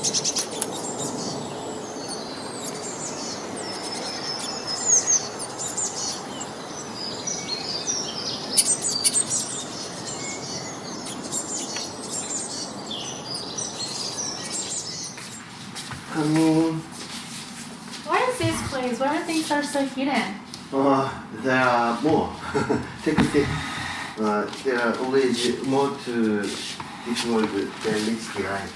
What is this place? Why are things are so hidden? There are more. Take a seat. There are always more to this world than meets the eye.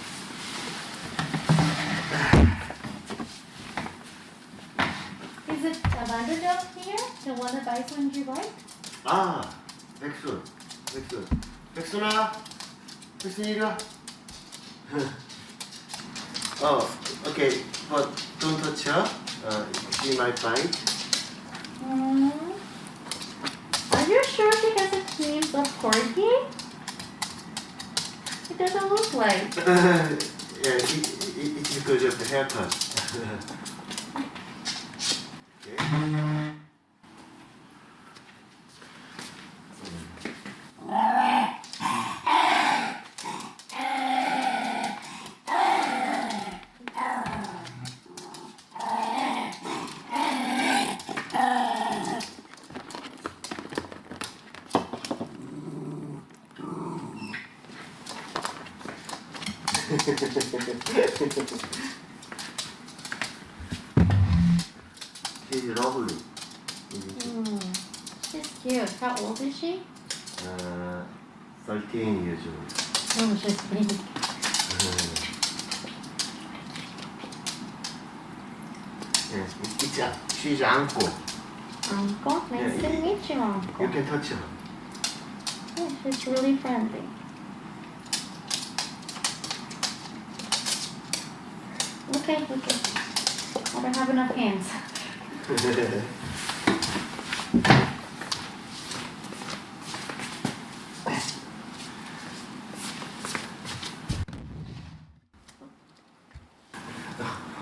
Is it a bandage up here? The one that bites when you bite? 백순. 백순아! 백순이 이리 와. Okay, but don't touch her. She might bite. Are you sure she has a team of corgi? It doesn't look like. Yeah, it's because of the haircut. Okay. She's lovely. She's cute. How old is she? 13 years old. Oh, she's big. Yes, she's uncle. Uncle? Nice to meet you, Uncle. You can touch her. Yeah, she's really friendly. Okay. I don't have enough hands.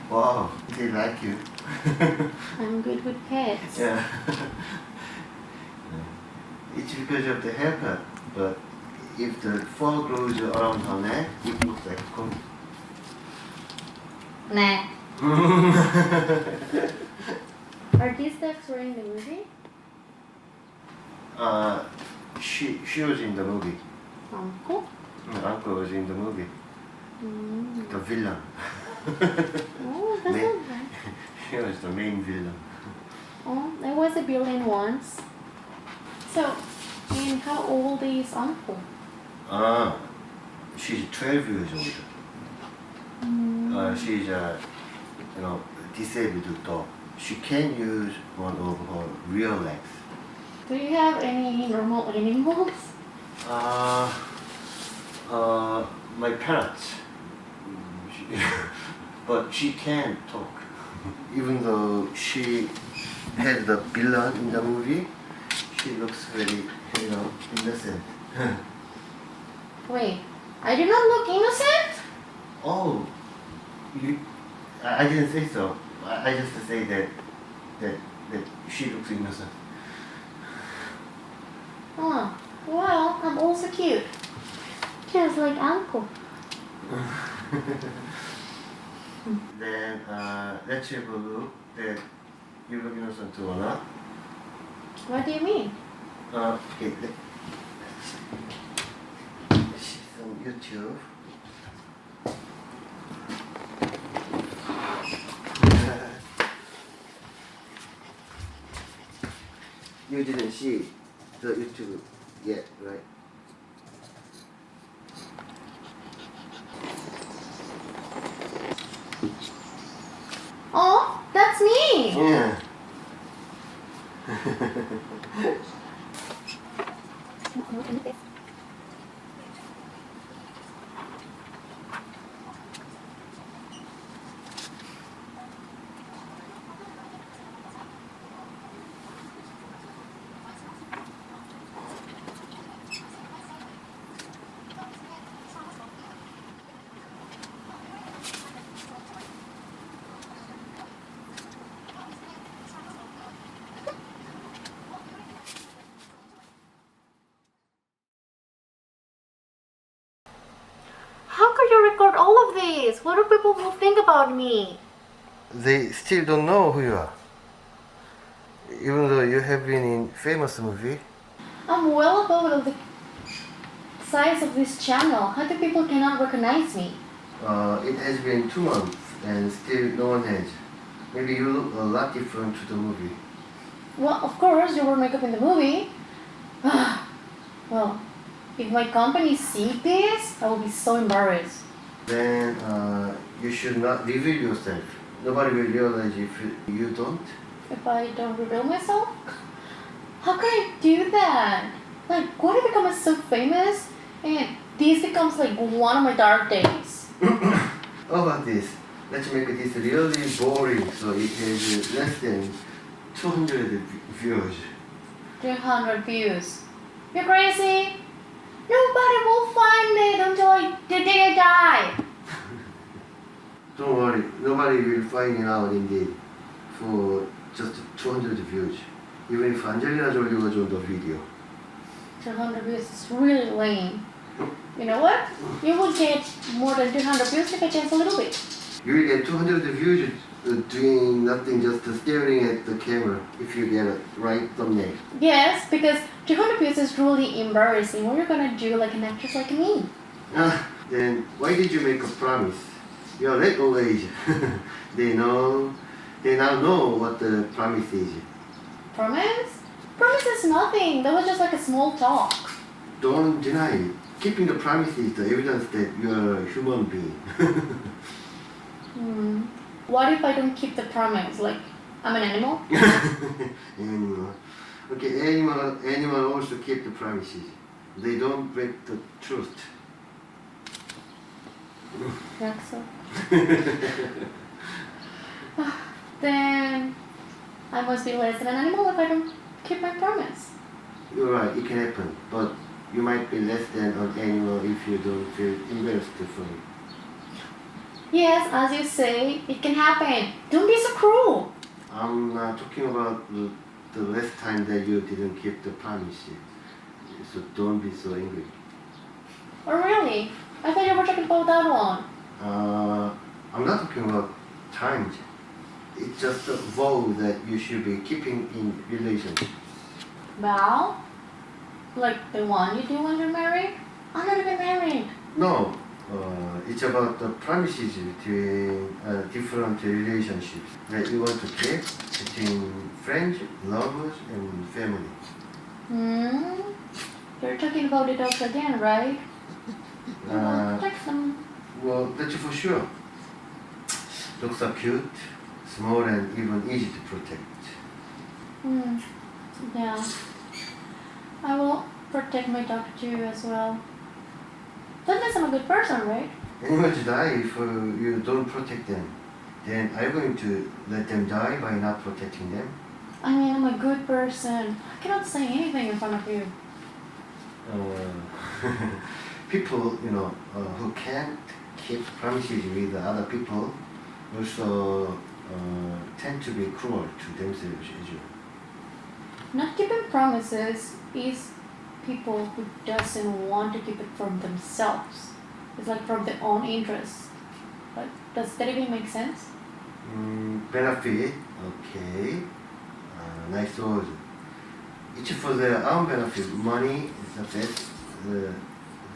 Wow, they like you. I'm good with pets. Yeah. It's because of the haircut, but if the fur grows around her neck, it looks like a coat. Nah. Are these ducks were in the movie? She was in the movie. Uncle? Uncle was in the movie. The villain. Oh, that's not bad. He was the main villain. Oh, there was a villain once. So, and how old is Uncle? She's 12 years old. She's disabled dog. She can use one of her real legs. Do you have any normal animals? My parrots. But she can't talk. Even though she had the villain in the movie, she looks very, innocent. Wait, I do not look innocent? Oh, I didn't say so. I just say that she looks innocent. Oh, well, I'm also cute. Just like Uncle. Then let's have a look that you look innocent or not. What do you mean? Okay, she's on YouTube. You didn't see the YouTube yet, right? Oh, that's me! Yeah. all of this? What do people will think about me? They still don't know who you are. Even though you have been in famous movie. I'm well above the size of this channel. How do people cannot recognize me? It has been 2 months and still no one has. Maybe you look a lot different to the movie. Well, of course, you wore makeup in the movie. Well, if my company sees this, I will be so embarrassed. Then you should not reveal yourself. Nobody will realize if you don't. If I don't reveal myself? How can I do that? Like, what if I become so famous and this becomes like one of my dark days? How about this? Let's make this really boring so it has less than 200 views. 300 views. You're crazy? Nobody will find it until the day I die. Don't worry, nobody will find it out indeed for just 200 views. Even if Angelina Jolie was on the video. 200 views is really lame. You know what? You will get more than 200 views if I change a little bit. You will get 200 views doing nothing, just staring at the camera if you get a right thumbnail. Yes, because 200 views is really embarrassing. What are you gonna do like an actress like me? Then why did you make a promise? You are that old age. They now know what the promise is. Promise? Promise is nothing. That was just like a small talk. Don't deny it. Keeping the promise is the evidence that you are a human being. What if I don't keep the promise? Like, I'm an animal? Animal. Okay, animal also keep the promises. They don't break the truth. Like so. Then I must be less than an animal if I don't keep my promise. You're right, it can happen, but you might be less than an animal if you don't feel embarrassed for it. Yes, as you say, it can happen. Don't be so cruel. I'm not talking about the last time that you didn't keep the promise. So don't be so angry. Oh, really? I thought you were talking about that one. I'm not talking about times. It's just a vow that you should be keeping in relationship. Vow? Like the one you do when you're married? I'm not even married. No, it's about the promises between different relationships that you want to keep between friends, lovers, and family. You're talking about it all again, right? Protect them. Well, that's for sure. Dogs are cute, small, and even easy to protect. Yeah. I will protect my dog too as well. That means I'm a good person, right? Animals die if you don't protect them. Then are you going to let them die by not protecting them? I mean, I'm a good person. I cannot say anything in front of you. People, who can't keep promises with other people also tend to be cruel to themselves as well. Not keeping promises is people who doesn't want to keep it from themselves. It's like from their own interest. But does that even make sense? Benefit, okay. Nice word. Each for their own benefit. Money is the best,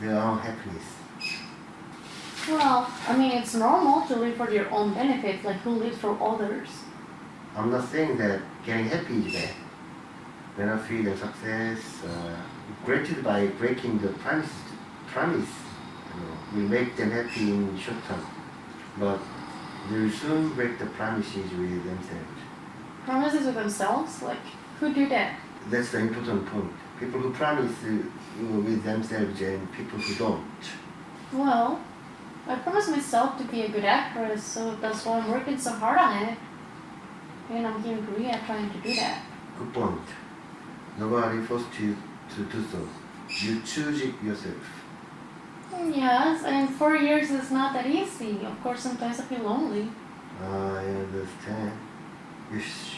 their own happiness. Well, I mean, it's normal to live for your own benefit, like who lives for others. I'm not saying that getting happy is bad. Benefit and success granted by breaking the promise will make them happy in short term, but they will soon break the promises with themselves. Promises with themselves? Like, who do that? That's the important point. People who promise with themselves and people who don't. Well, I promised myself to be a good actress, so that's why I'm working so hard on it. And I'm here in Korea trying to do that. Good point. Nobody forced you to do so. You choose it yourself. Yes, and 4 years is not that easy. Of course, sometimes I feel lonely. I understand.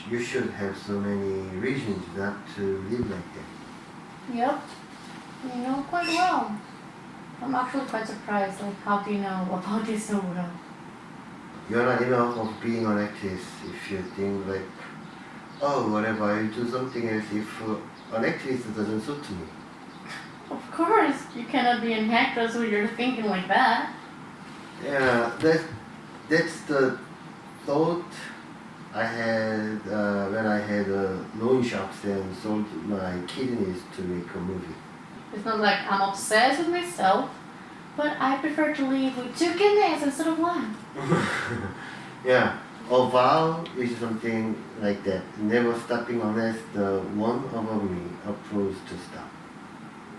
You should have so many reasons not to live like that. Yep. You know quite well. I'm actually quite surprised. Like, how do you know about this so well? You're not enough of being an actress if you think like, oh, whatever, I'll do something else if an actress doesn't suit me. Of course, you cannot be an actress when you're thinking like that. Yeah, that's the thought I had when I had loan sharks and sold my kidneys to make a movie. It's not like I'm obsessed with myself, but I prefer to live with 2 kidneys instead of 1. Yeah, a vow is something like that. Never stopping unless the one above me approves to stop.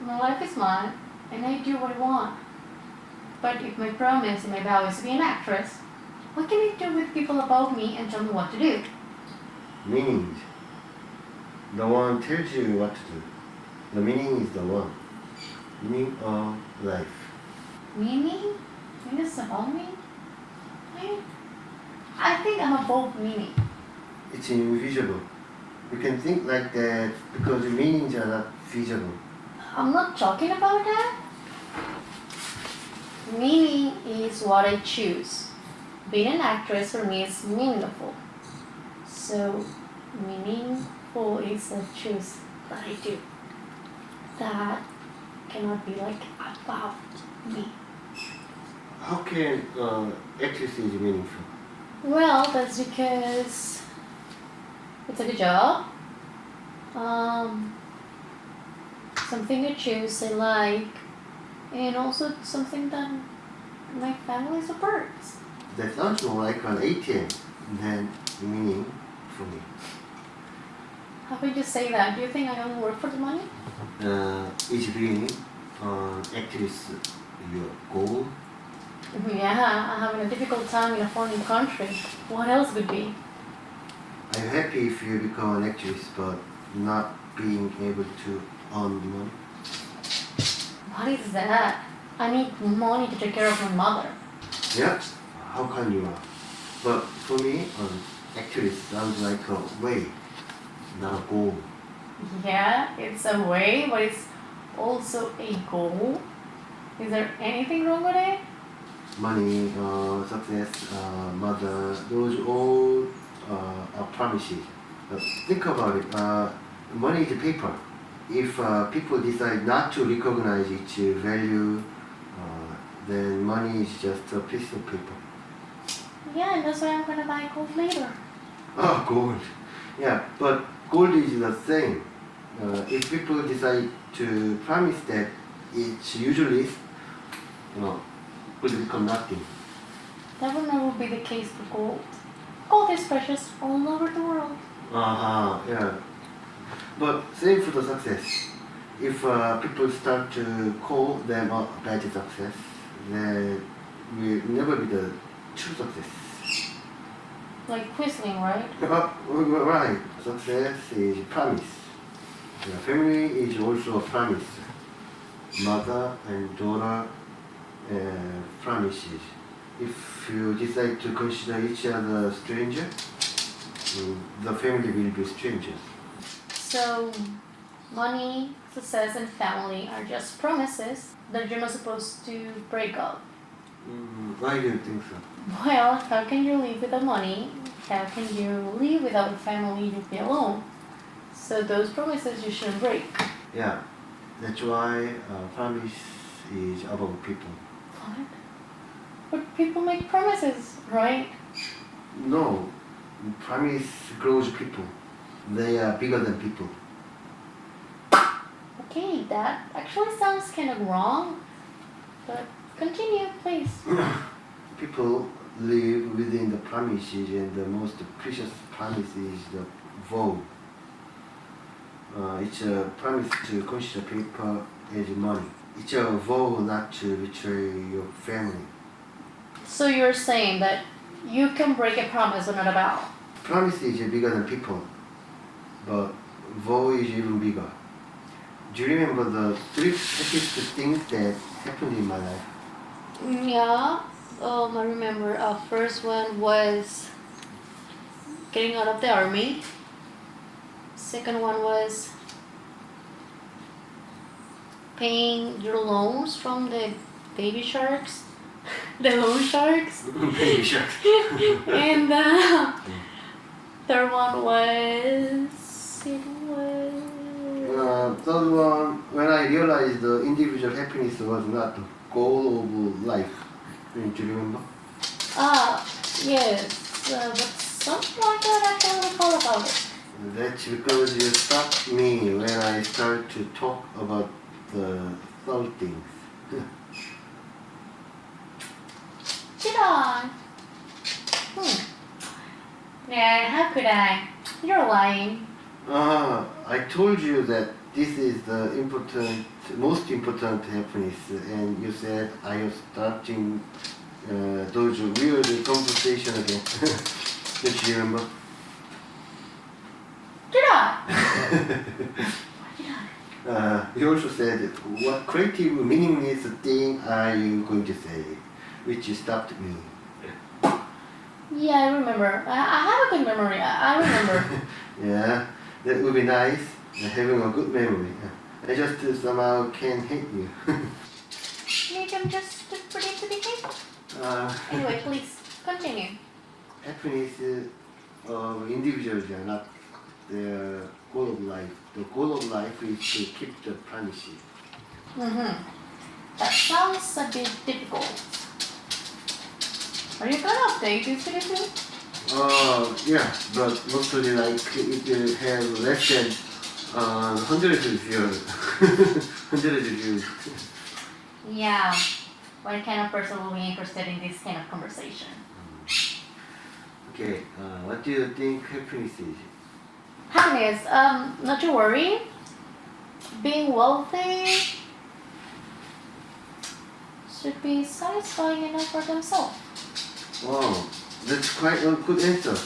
My life is mine, and I do what I want. But if my promise and my vow is to be an actress, what can I do with people above me and tell me what to do? Meaning, the one tells you what to do. The meaning is the one. Meaning of life. Meaning? Meaning is above me? I think I'm above meaning. It's invisible. You can think like that because the meanings are not visible. I'm not talking about that. Meaning is what I choose. Being an actress for me is meaningful. So, meaningful is a choice that I do. That cannot be like about me. How can actress is meaningful? Well, that's because it's a good job. Something I choose, I like, and also it's something that my family supports. That sounds more like an ATM than meaning for me. How could you say that? Do you think I only work for the money? Is being actress your goal? Yeah, I'm having a difficult time in a foreign country. What else would be? I'm happy if you become an actress, but not being able to earn money. What is that? I need money to take care of my mother. Yeah, how can you? But for me, actress sounds like a way, not a goal. Yeah, it's a way, but it's also a goal. Is there anything wrong with it? Money, success, mother, those all are promises. Think about it. Money is paper. If people decide not to recognize its value, then money is just a piece of paper. Yeah, and that's why I'm gonna buy gold later. Oh, gold. Yeah, but gold is the same. If people decide to promise that, it's usually, will become nothing. That will never be the case for gold. Gold is precious all over the world. Yeah. But same for the success. If people start to call them a bad success, then will never be the true success. Like whistling, right? Right. Success is promise. Yeah, family is also a promise. Mother and daughter promises. If you decide to consider each other stranger, the family will be strangers. So, money, success, and family are just promises that you're not supposed to break up. Why do you think so? Well, how can you live without money? How can you live without a family? You'll be alone. So those promises you shouldn't break. Yeah, that's why promise is above people. What? But people make promises, right? No, promise grows people. They are bigger than people. Okay, that actually sounds kind of wrong. But continue, please. People live within the promises, and the most precious promise is the vow. It's a promise to consider paper as money. It's a vow not to betray your family. So you're saying that you can break a promise but not a vow? Promise is bigger than people, but vow is even bigger. Do you remember the 3 happiest things that happened in my life? Yeah. I remember our first one was getting out of the army. Second one was paying your loans from the baby sharks, the loan sharks. Baby shark. And third one was Third one, when I realized the individual happiness was not the goal of life. Do you remember? Yes, but something like that I can't recall about it. That's because you stopped me when I started to talk about the third things. Did I? Yeah, how could I? You're lying. I told you that this is the most important happiness, and you said I was starting those weird conversation again. Don't you remember? Did I? Did I? You also said, what creative, meaningless thing are you going to say? Which stopped me. Yeah, I remember. I have a good memory. I remember. Yeah, that would be nice, having a good memory. I just somehow can't hate you. Maybe I'm just pretty to be happy. Anyway, please continue. Happiness of individuals are not the goal of life. The goal of life is to keep the promises. That sounds a bit difficult. Are you gonna update this video too? Yeah, but mostly like it will have less than hundreds of views. Hundreds of views. Yeah. What kind of person will be interested in this kind of conversation? Okay, what do you think happiness is? Happiness, not to worry. Being wealthy should be satisfying enough for themselves. Wow, that's quite a good answer.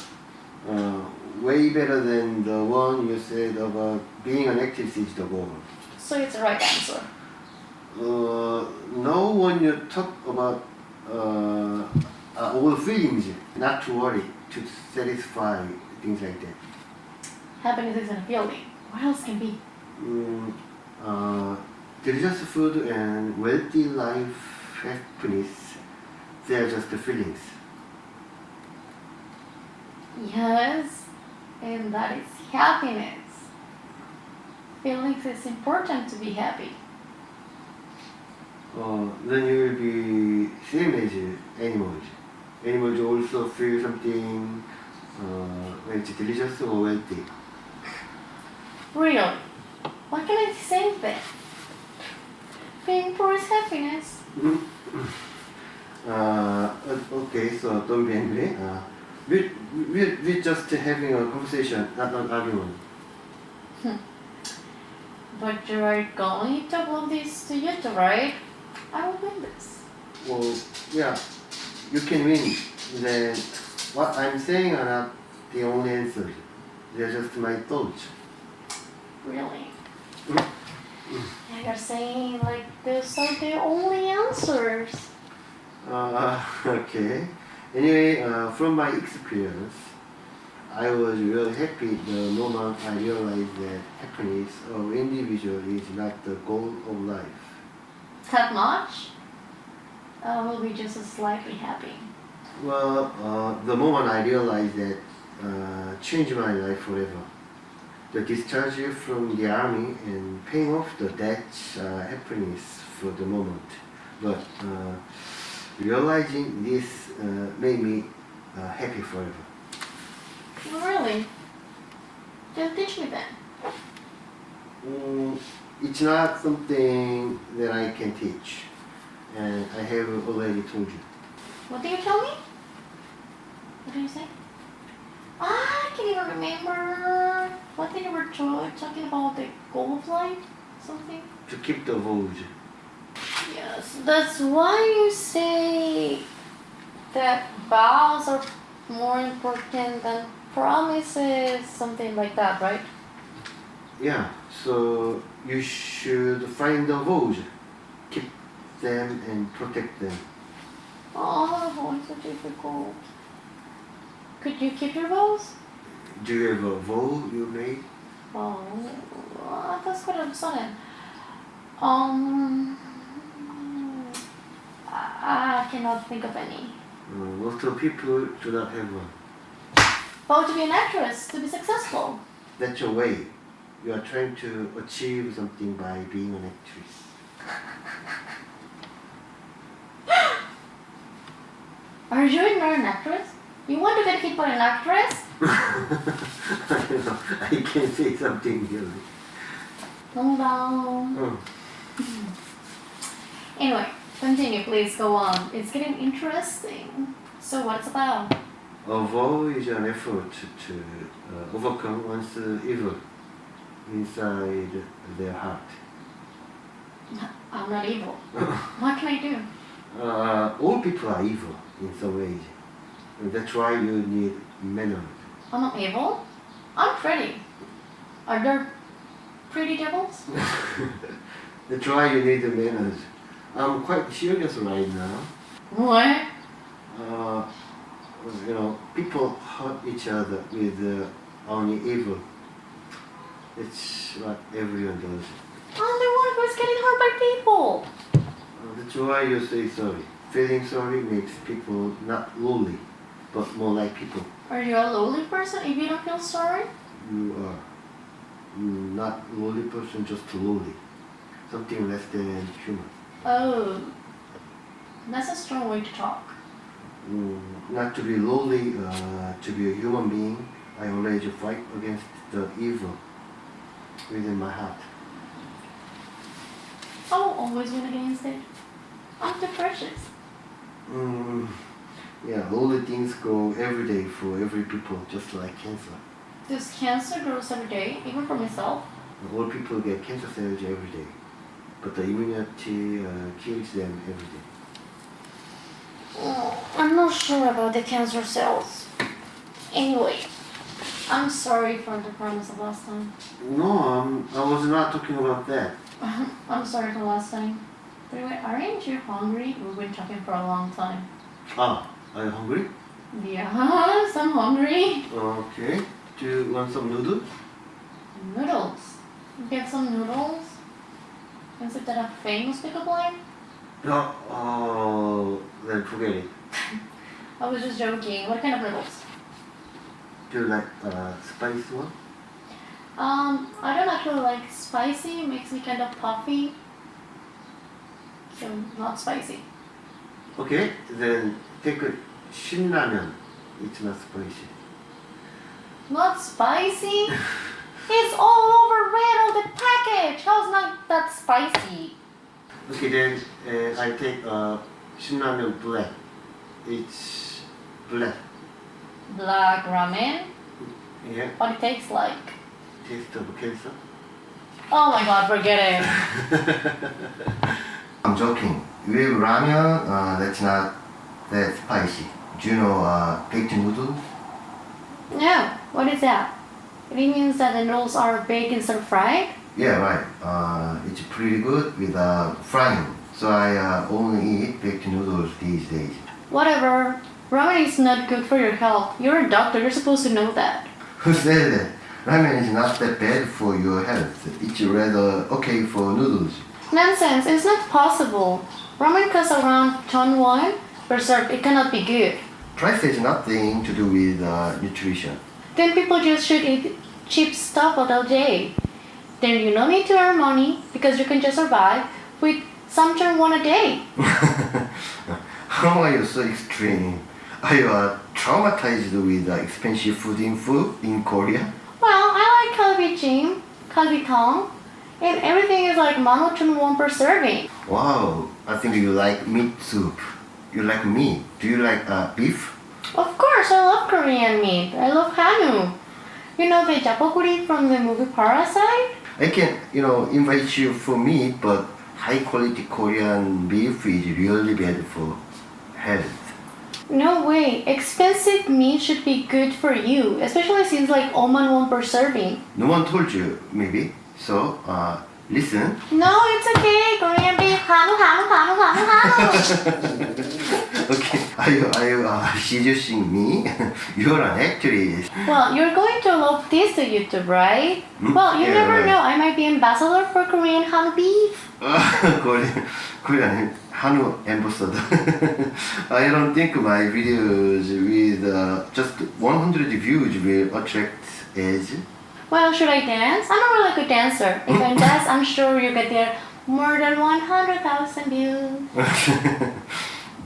Way better than the one you said about being an active is the goal. So it's the right answer. No, when you talk about all feelings, not to worry, to satisfy, things like that. Happiness isn't a feeling. What else can be? Delicious food and wealthy life happiness, they are just the feelings. Yes, and that is happiness. Feelings is important to be happy. Then you will be same as animals. Animals also feel something when it's delicious or wealthy. Really? Why can I say that? Being poor is happiness. Okay, so don't be angry. We're just having a conversation, not an argument. But you are going to upload this to YouTube, right? I will win this. Well, yeah, you can win. Then what I'm saying are not the only answers. They're just my thoughts. Really? You're saying like these are the only answers. Okay. Anyway, from my experience, I was really happy the moment I realized that happiness of individual is not the goal of life. That much? I will be just slightly happy. Well, the moment I realized that changed my life forever. The discharge from the army and paying off the debts happiness for the moment. But realizing this made me happy forever. Really? Then teach me then. It's not something that I can teach, and I have already told you. What did you tell me? What did you say? I can't even remember. What thing you were talking about? The goal of life? Something? To keep the vows. Yes, that's why you say that vows are more important than promises, something like that, right? Yeah, so you should find the vows, keep them and protect them. Oh, why so difficult? Could you keep your vows? Do you have a vow you made? Oh, that's what I'm saying. I cannot think of any. Most of people do not have one. But to be an actress, to be successful. That's your way. You are trying to achieve something by being an actress. Are you not an actress? You want to get hit by an actress? I don't know. I can say something really. No. Anyway, continue, please go on. It's getting interesting. So what's it about? A vow is an effort to overcome one's evil inside their heart. I'm not evil. What can I do? All people are evil in some ways. And that's why you need manners. I'm not evil. I'm pretty. Are there pretty devils? That's why you need the manners. I'm quite serious right now. What? People hurt each other with only evil. It's what everyone does. I'm the one who's getting hurt by people. That's why you say sorry. Feeling sorry makes people not lowly, but more like people. Are you a lowly person if you don't feel sorry? You are not lowly person, just lowly. Something less than human. Oh, that's a strong way to talk. Not to be lowly, to be a human being. I always fight against the evil within my heart. I will always win against it. I'm too precious. Yeah, lowly things grow every day for every people, just like cancer. Does cancer grows every day, even for myself? All people get cancer cells every day, but the immunity kills them every day. I'm not sure about the cancer cells. Anyway, I'm sorry for the promise of last time. No, I was not talking about that. I'm sorry for last time. By the way, aren't you hungry? We've been talking for a long time. Are you hungry? Yes, I'm hungry. Okay. Do you want some noodles? Noodles. Get some noodles. Is it that famous pickup line? No. Oh, then forget it. I was just joking. What kind of noodles? Do you like spicy one? I don't actually like spicy. It makes me kind of puffy. So not spicy. Okay, then take a 신라면. It's not spicy. Not spicy? It's all over red on the package. How's not that spicy? Okay, then I take 신라면 black. It's black. Black ramen? Yeah, What it tastes like? taste of cancer. Oh my god, forget it. I'm joking. With ramen, that's not that spicy. Do you know baked noodles? No, what is that? It means that the noodles are baked instead of fried? Yeah, right. It's pretty good with frying. So I only eat baked noodles these days. Whatever. Ramen is not good for your health. You're a doctor, you're supposed to know that. Who said that? Ramen is not that bad for your health. It's rather okay for noodles. Nonsense, it's not possible. Ramen costs around 1,000 per serve. It cannot be good. Price has nothing to do with nutrition. Then people just should eat cheap stuff all day. Then you don't need to earn money because you can just survive with some turn one a day. How are you so extreme? Are you traumatized with expensive food in Korea? Well, I like kalbi kalbitong, and everything is like 1,000 per serving. Wow, I think you like meat soup. You like meat. Do you like beef? Of course, I love Korean meat. I love Hanu. You know the japokuri from the movie Parasite? I can, invite you for meat, but high quality Korean beef is really bad for health. No way. Expensive meat should be good for you, especially since like 1,000 per serving. No one told you, maybe. So, listen. No, it's okay. Korean beef, Hanu. Okay, are you seducing me? You're an actress. Well, you're going to upload this to YouTube, right? Well, you Yeah, never right. know. I might be ambassador for Korean Hanu beef. Korean Hanu ambassador. I don't think my videos with just 100 views will attract as. Well, should I dance? I'm not really a good dancer. If I dance, I'm sure you get there more than 100,000 views.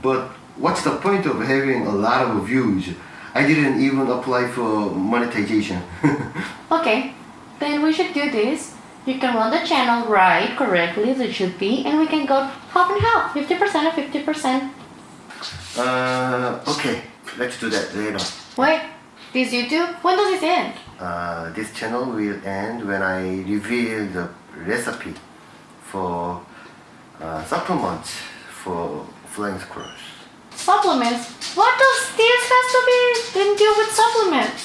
But what's the point of having a lot of views? I didn't even apply for monetization. Okay, then we should do this. You can run the channel right correctly as it should be, and we can go half and half, 50% and 50%. Okay, let's do that later. Wait, this YouTube? When does this end? This channel will end when I reveal the recipe for supplements for flying squirrels. Supplements? What does this has to be in deal with supplements?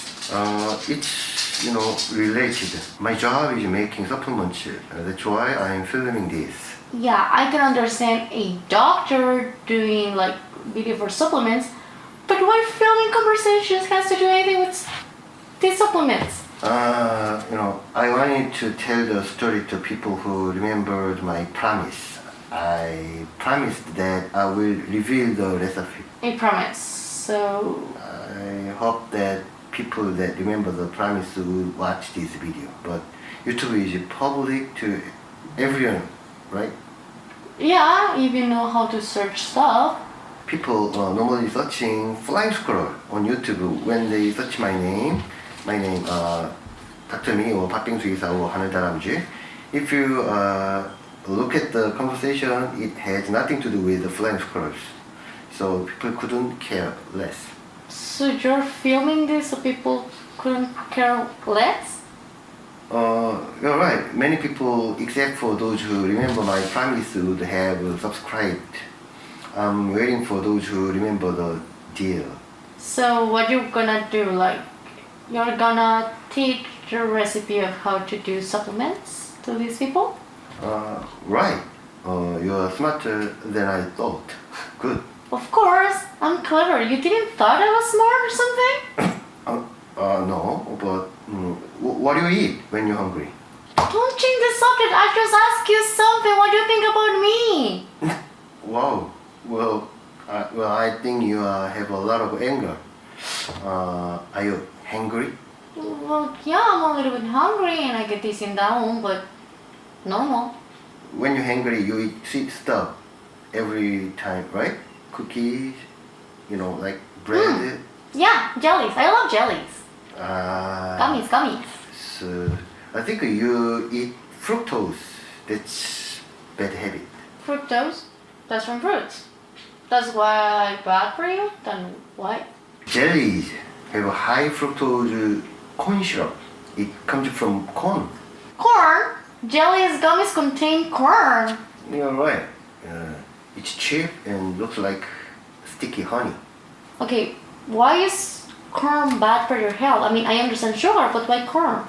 It's related. My job is making supplements. That's why I'm filming this. Yeah, I can understand a doctor doing like video for supplements, but why filming conversations has to do anything with these supplements? I wanted to tell the story to people who remembered my promise. I promised that I will reveal the recipe. A promise. So I hope that people that remember the promise will watch this video. But YouTube is public to everyone, right? yeah, if you know how to search stuff. People normally searching flying squirrel on YouTube when they search my name, 닥터미니 or 수의사 or 하늘다람쥐. If you look at the conversation, it has nothing to do with the flying squirrels. So people couldn't care less. So you're filming this so people couldn't care less? You're right. Many people, except for those who remember my promise, would have subscribed. I'm waiting for those who remember the deal. So what you gonna do? Like, you're gonna teach the recipe of how to do supplements to these people? Right. You're smarter than I thought. Good. Of course, I'm clever. You didn't thought I was smart or something? No, but what do you eat when you're hungry? Don't change the subject. I just asked you something. What do you think about me? Wow. Well, I think you have a lot of anger. Are you hungry? Well, yeah, I'm a little bit hungry and I get dizzy down, but normal. When you're hungry, you eat sweet stuff every time, right? Cookies, like bread. Yeah, jellies. I love jellies. Gummies. So I think you eat fructose. That's bad habit. Fructose? That's from fruits. That's why bad for you? Then why? Jellies have a high fructose corn syrup. It comes from corn. Corn? Jellies gummies contain corn. You're right. It's cheap and looks like sticky honey. Okay, why is corn bad for your health? I mean, I understand sugar, but why corn?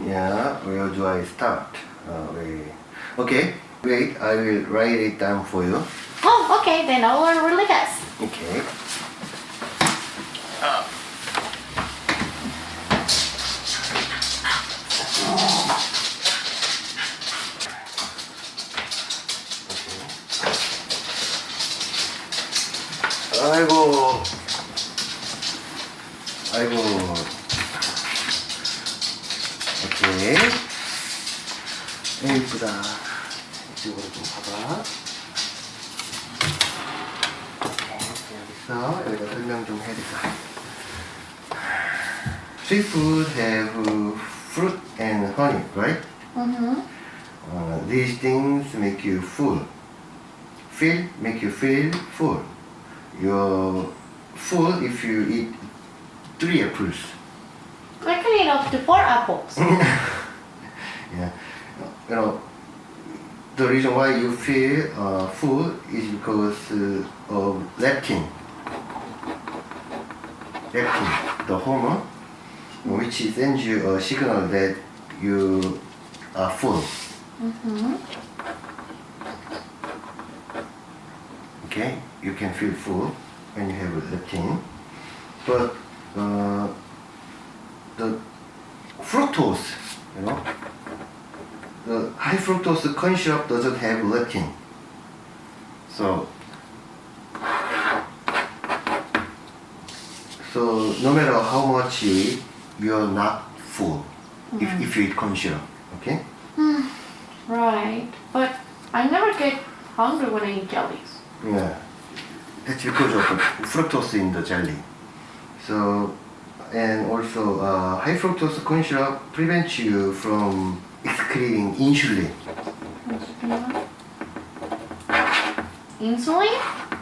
Yeah. Where do I start? Okay. Wait, I will write it down for you. Oh, okay, then I'll learn really fast. Okay. 아이고. 오케이. 예쁘다. 이쪽으로 좀 봐봐. 여기다 설명 좀 해야겠다. Sweet food have fruit and honey, right? These things make you full. Make you feel full. You're full if you eat 3 apples. I can eat up to 4 apples. Yeah. The reason why you feel full is because of leptin. Leptin, the hormone, which sends you a signal that you are full. Okay, you can feel full when you have leptin, but the fructose, the high high fructose corn syrup doesn't have leptin. So no matter how much you eat, you're not full if you eat corn syrup. Okay? Right. But I never get hungry when I eat jellies. Yeah. That's because of the fructose in the jelly. So, and also high fructose corn syrup prevents you from excreting insulin. Insulin?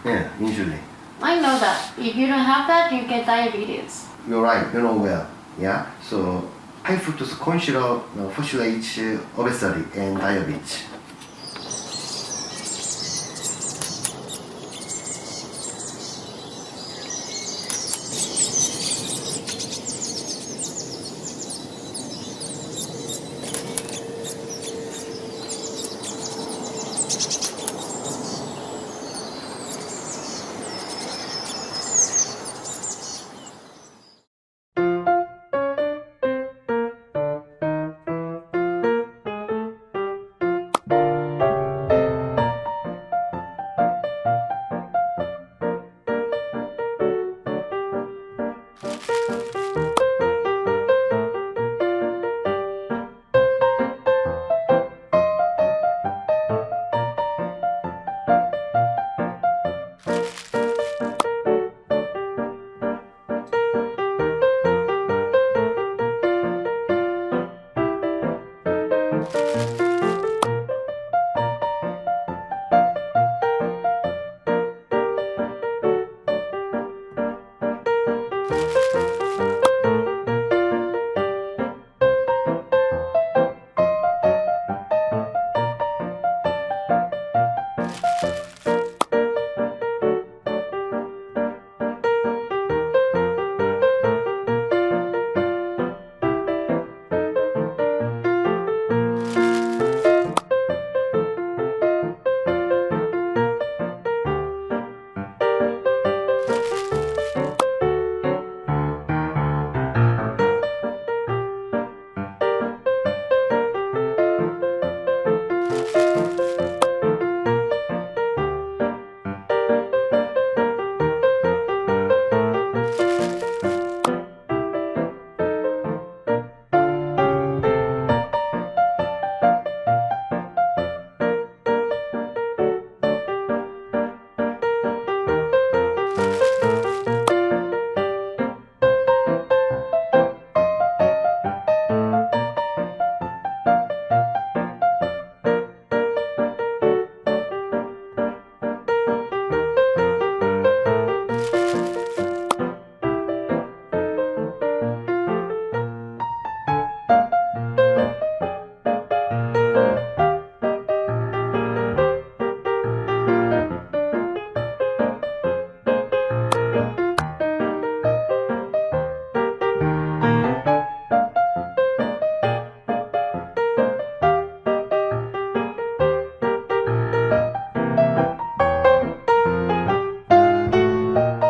Yeah, insulin. I know that. If you don't have that, you get diabetes. You're right, you know well. Yeah, so high fructose corn syrup facilitates obesity and diabetes.